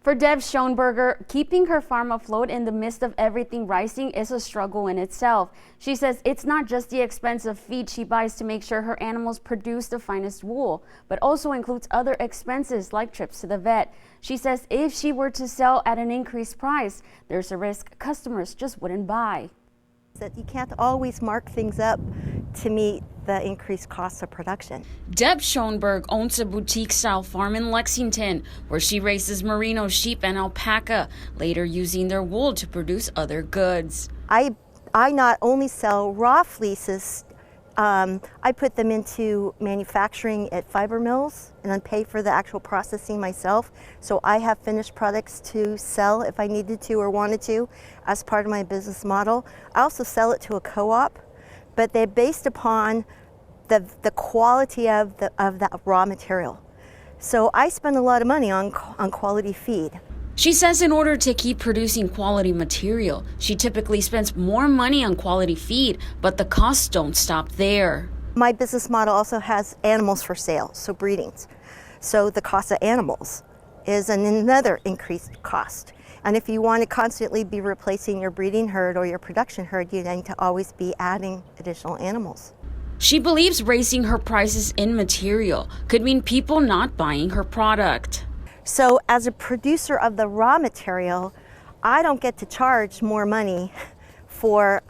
For Deb Schoenberger, keeping her farm afloat in the midst of everything rising is a struggle in itself. She says it's not just the expensive feed she buys to make sure her animals produce the finest wool, but also includes other expenses like trips to the vet. She says if she were to sell at an increased price, there's a risk customers just wouldn't buy. That you can't always mark things up to meet the increased costs of production. Deb Schoenberg owns a boutique-style farm in Lexington where she raises merino sheep and alpaca, later using their wool to produce other goods. I not only sell raw fleeces, I put them into manufacturing at fiber mills and then pay for the actual processing myself. So I have finished products to sell if I needed to or wanted to as part of my business model. I also sell it to a co-op, but they're based upon the quality of that raw material. So I spend a lot of money on quality feed. She says in order to keep producing quality material, she typically spends more money on quality feed, but the costs don't stop there. My business model also has animals for sale, so breedings. So the cost of animals is another increased cost. And if you want to constantly be replacing your breeding herd or your production herd, you need to always be adding additional animals. She believes raising her prices in material could mean people not buying her product. So as a producer of the raw material, I don't get to charge more money for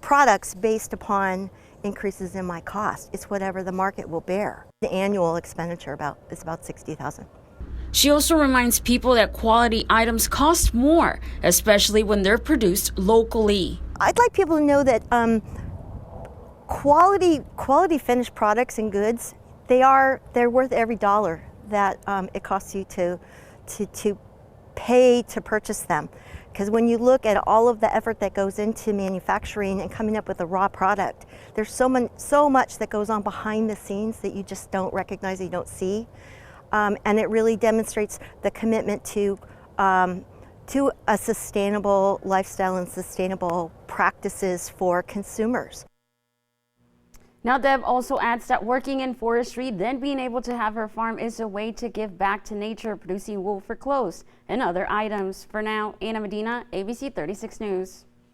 products based upon increases in my cost. It's whatever the market will bear. The annual expenditure is about $60,000. She also reminds people that quality items cost more, especially when they're produced locally. I'd like people to know that quality finished products and goods, they're worth every dollar that it costs you to pay to purchase them. Because when you look at all of the effort that goes into manufacturing and coming up with a raw product, there's so much that goes on behind the scenes that you just don't recognize, that you don't see. And it really demonstrates the commitment to a sustainable lifestyle and sustainable practices for consumers. Now, Deb also adds that working in forestry, then being able to have her farm is a way to give back to nature, producing wool for clothes and other items. For now, Ana Medina, ABC 36 News.